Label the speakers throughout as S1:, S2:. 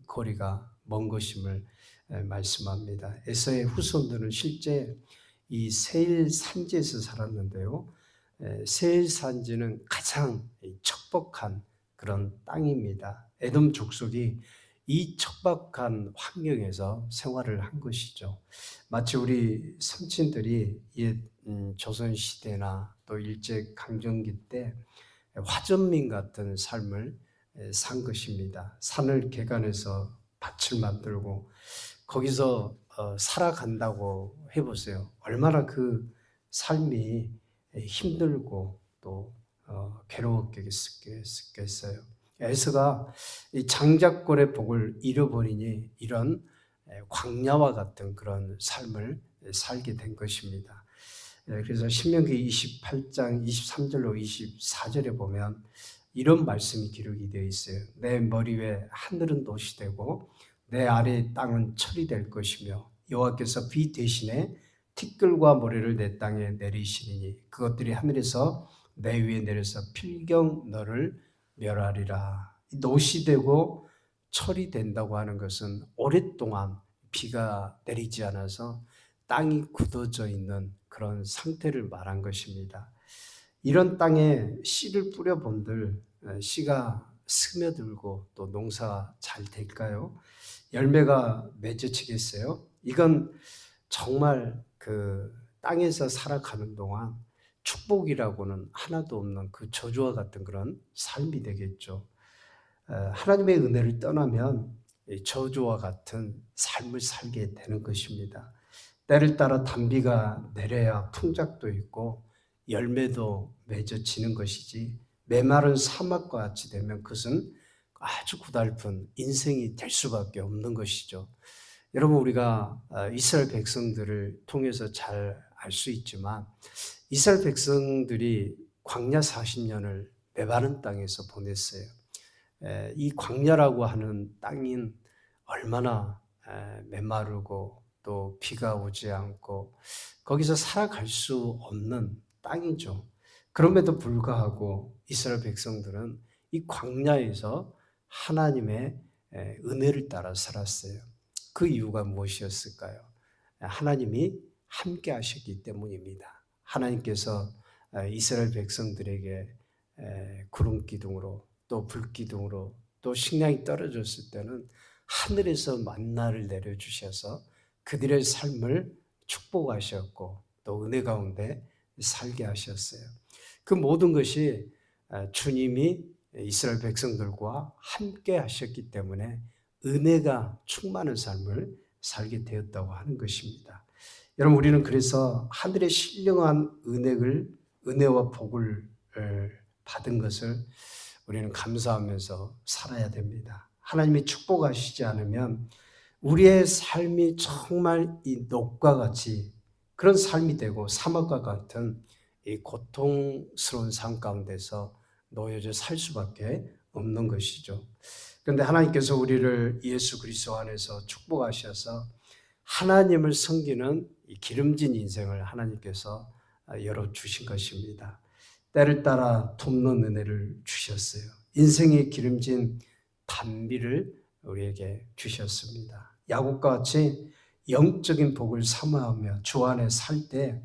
S1: 거리가 먼 것임을 말씀합니다. 에서의 후손들은 실제 이 세일 산지에서 살았는데요. 세일 산지는 가장 척박한 그런 땅입니다. 에돔 족속이 이 척박한 환경에서 생활을 한 것이죠. 마치 우리 선친들이 옛 조선 시대나 또 일제 강점기 때 화전민 같은 삶을 산 것입니다. 산을 개간해서 밭을 만들고 거기서 살아간다고 해보세요. 얼마나 그 삶이 힘들고 또 괴로웠겠어요. 에서가 이 장자권의 복을 잃어버리니 이런 광야와 같은 그런 삶을 살게 된 것입니다. 그래서 신명기 28장 23절로 24절에 보면 이런 말씀이 기록이 되어 있어요. 내 머리 위에 하늘은 돛이 되고 내 아래 땅은 철이 될 것이며 여호와께서 비 대신에 티끌과 모래를 내 땅에 내리시리니 그것들이 하늘에서 내 위에 내려서 필경 너를 멸하리라. 돛이 되고 철이 된다고 하는 것은 오랫동안 비가 내리지 않아서 땅이 굳어져 있는 그런 상태를 말한 것입니다. 이런 땅에 씨를 뿌려본들 씨가 스며들고 또 농사가 잘 될까요? 열매가 맺어지겠어요? 이건 정말 그 땅에서 살아가는 동안 축복이라고는 하나도 없는 그 저주와 같은 그런 삶이 되겠죠. 하나님의 은혜를 떠나면 저주와 같은 삶을 살게 되는 것입니다. 때를 따라 단비가 내려야 풍작도 있고 열매도 맺어지는 것이지 메마른 사막과 같이 되면 그것은 아주 고달픈 인생이 될 수밖에 없는 것이죠. 여러분 우리가 이스라엘 백성들을 통해서 잘 알 수 있지만 이스라엘 백성들이 광야 40년을 메마른 땅에서 보냈어요. 이 광야라고 하는 땅인 얼마나 메마르고 또 비가 오지 않고 거기서 살아갈 수 없는 땅이죠. 그럼에도 불구하고 이스라엘 백성들은 이 광야에서 하나님의 은혜를 따라 살았어요. 그 이유가 무엇이었을까요? 하나님이 함께 하셨기 때문입니다. 하나님께서 이스라엘 백성들에게 구름 기둥으로 또 불 기둥으로 또 식량이 떨어졌을 때는 하늘에서 만나를 내려주셔서 그들의 삶을 축복하셨고 또 은혜 가운데 살게 하셨어요. 그 모든 것이 주님이 이스라엘 백성들과 함께 하셨기 때문에 은혜가 충만한 삶을 살게 되었다고 하는 것입니다. 여러분 우리는 그래서 하늘의 신령한 은혜와 복을 받은 것을 우리는 감사하면서 살아야 됩니다. 하나님이 축복하시지 않으면 우리의 삶이 정말 이 녹과 같이 그런 삶이 되고 사막과 같은 이 고통스러운 삶 가운데서 놓여져 살 수밖에 없는 것이죠. 그런데 하나님께서 우리를 예수 그리스도 안에서 축복하셔서 하나님을 섬기는 이 기름진 인생을 하나님께서 열어주신 것입니다. 때를 따라 돕는 은혜를 주셨어요. 인생의 기름진 단비를 우리에게 주셨습니다. 야곱과 같이 영적인 복을 사모하며 주 안에 살 때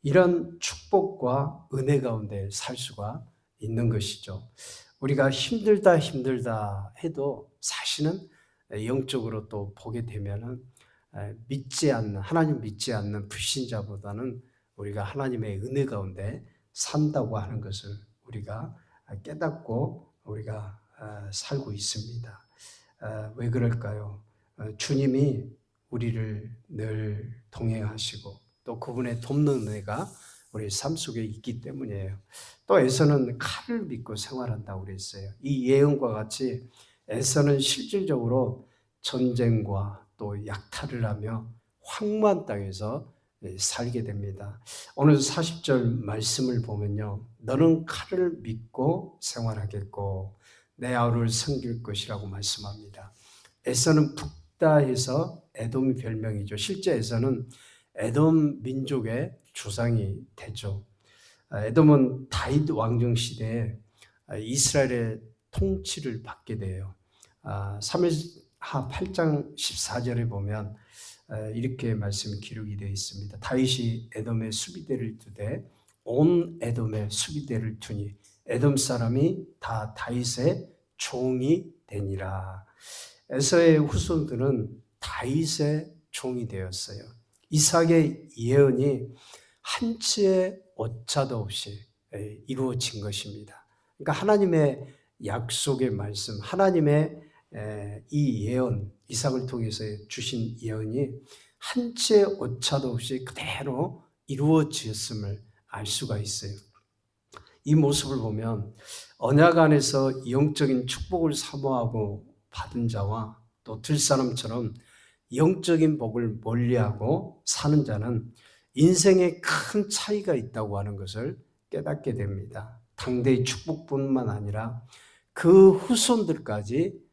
S1: 이런 축복과 은혜 가운데 살 수가 있는 것이죠. 우리가 힘들다 해도 사실은 영적으로 또 보게 되면은 하나님 믿지 않는 불신자보다는 우리가 하나님의 은혜 가운데 산다고 하는 것을 우리가 깨닫고 우리가 살고 있습니다. 왜 그럴까요? 주님이 우리를 늘 동행하시고 또 그분의 돕는 은혜가 우리 삶 속에 있기 때문이에요. 또 에서는 칼을 믿고 생활한다고 그랬어요. 이 예언과 같이 에서는 실질적으로 전쟁과 또 약탈을 하며 황무한 땅에서 살게 됩니다. 오늘 40절 말씀을 보면요. 너는 칼을 믿고 생활하겠고 내 아우를 섬길 것이라고 말씀합니다. 에서는 북다해서 에돔이 별명이죠. 실제 에서는 에돔 민족의 조상이 되죠. 에돔은 다윗 왕정 시대에 이스라엘의 통치를 받게 돼요. 하 8장 14절에 보면 이렇게 말씀이 기록이 되어 있습니다. 다윗이 에돔의 수비대를 두되 온 에돔의 수비대를 두니 에돔 사람이 다 다윗의 종이 되니라. 에서의 후손들은 다윗의 종이 되었어요. 이삭의 예언이 한치의 오차도 없이 이루어진 것입니다. 그러니까 하나님의 약속의 말씀, 하나님의 이 예언, 이삭을 통해서 주신 예언이 한치의 오차도 없이 그대로 이루어졌음을 알 수가 있어요. 이 모습을 보면 언약 안에서 영적인 축복을 사모하고 받은 자와 또 들사람처럼 영적인 복을 멀리하고 사는 자는 인생에 큰 차이가 있다고 하는 것을 깨닫게 됩니다. 당대의 축복뿐만 아니라 그 후손들까지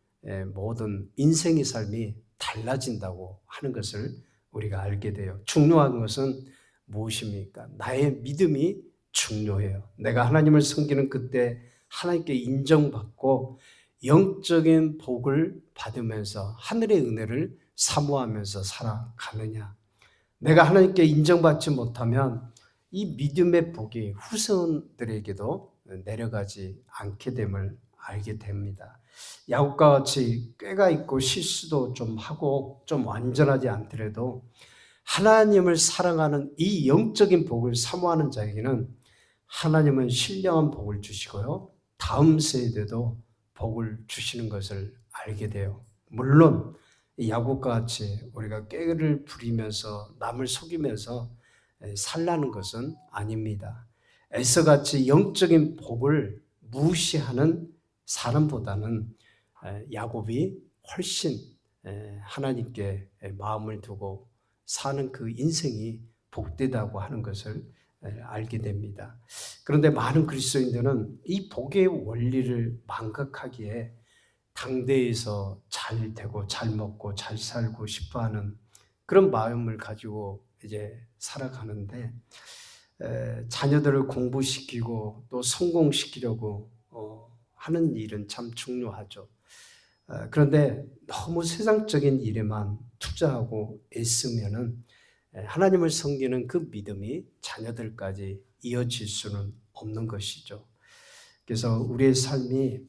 S1: 모든 인생의 삶이 달라진다고 하는 것을 우리가 알게 돼요. 중요한 것은 무엇입니까? 나의 믿음이 중요해요. 내가 하나님을 섬기는 그때 하나님께 인정받고 영적인 복을 받으면서 하늘의 은혜를 사모하면서 살아가느냐. 내가 하나님께 인정받지 못하면 이 믿음의 복이 후손들에게도 내려가지 않게 됨을 알게 됩니다. 야곱과 같이 꾀가 있고 실수도 좀 하고 좀 완전하지 않더라도 하나님을 사랑하는 이 영적인 복을 사모하는 자에게는 하나님은 신령한 복을 주시고요. 다음 세대도 복을 주시는 것을 알게 돼요. 물론 야곱과 같이 우리가 꾀를 부리면서 남을 속이면서 살라는 것은 아닙니다. 에서같이 영적인 복을 무시하는 사람보다는 야곱이 훨씬 하나님께 마음을 두고 사는 그 인생이 복되다고 하는 것을 알게 됩니다. 그런데 많은 그리스도인들은 이 복의 원리를 망각하기에 당대에서 잘 되고 잘 먹고 잘 살고 싶어하는 그런 마음을 가지고 이제 살아가는데 자녀들을 공부시키고 또 성공시키려고 하는 일은 참 중요하죠. 그런데 너무 세상적인 일에만 투자하고 애쓰면은 하나님을 섬기는 그 믿음이 자녀들까지 이어질 수는 없는 것이죠. 그래서 우리의 삶이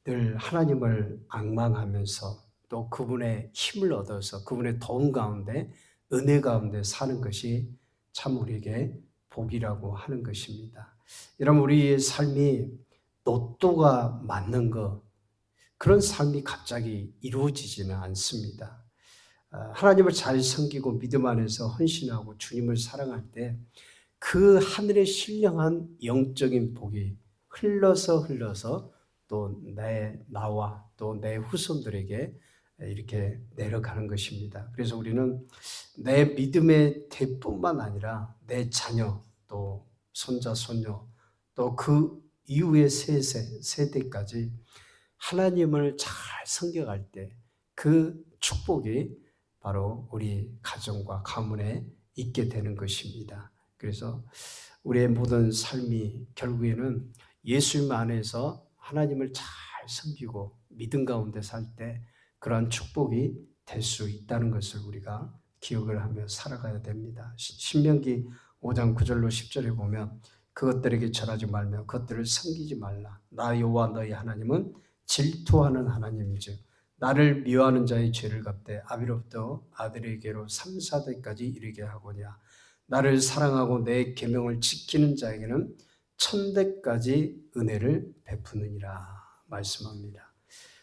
S1: 늘 하나님을 앙망하면서 또 그분의 힘을 얻어서 그분의 도움 가운데 은혜 가운데 사는 것이 참 우리에게 복이라고 하는 것입니다. 여러분 우리의 삶이 로또가 맞는 것 그런 삶이 갑자기 이루어지지는 않습니다. 하나님을 잘 섬기고 믿음 안에서 헌신하고 주님을 사랑할 때 그 하늘의 신령한 영적인 복이 흘러서 또 나와 또 내 후손들에게 이렇게 내려가는 것입니다. 그래서 우리는 내 믿음의 대뿐만 아니라 내 자녀 또 손자 손녀 또 그 이후의 세대까지 하나님을 잘 섬겨갈 때 그 축복이 바로 우리 가정과 가문에 있게 되는 것입니다. 그래서 우리의 모든 삶이 결국에는 예수님 안에서 하나님을 잘 섬기고 믿음 가운데 살 때 그러한 축복이 될 수 있다는 것을 우리가 기억을 하며 살아가야 됩니다. 신명기 5장 9절로 10절에 보면 그것들에게 절하지 말며 그것들을 섬기지 말라. 나 여호와 너희 하나님은 질투하는 하나님이죠. 나를 미워하는 자의 죄를 갚되 아비로부터 아들에게로 3, 4대까지 이르게 하고냐. 나를 사랑하고 내 계명을 지키는 자에게는 1000대까지 은혜를 베푸느니라 말씀합니다.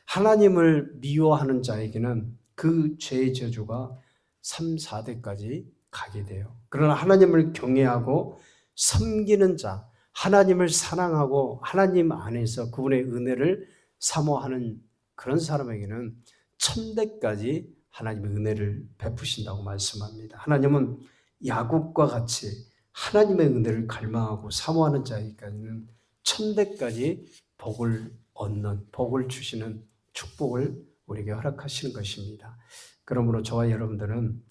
S1: 하나님을 미워하는 자에게는 그 죄의 저주가 3, 4대까지 가게 돼요. 그러나 하나님을 경외하고 섬기는 자, 하나님을 사랑하고 하나님 안에서 그분의 은혜를 사모하는 그런 사람에게는 1000대까지 하나님의 은혜를 베푸신다고 말씀합니다. 하나님은 야곱과 같이 하나님의 은혜를 갈망하고 사모하는 자에게는 1000대까지 복을 얻는, 복을 주시는 축복을 우리에게 허락하시는 것입니다. 그러므로 저와 여러분들은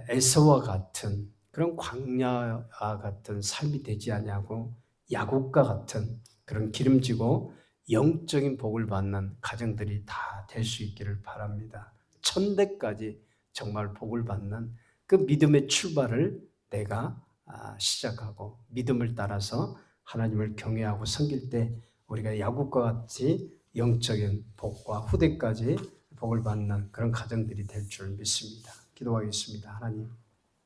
S1: 에서와 같은 그런 광야와 같은 삶이 되지 아니하고 야곱과 같은 그런 기름지고 영적인 복을 받는 가정들이 다 될 수 있기를 바랍니다. 천대까지 정말 복을 받는 그 믿음의 출발을 내가 시작하고 믿음을 따라서 하나님을 경외하고 섬길 때 우리가 야곱과 같이 영적인 복과 후대까지 복을 받는 그런 가정들이 될 줄 믿습니다. 기도하겠습니다. 하나님,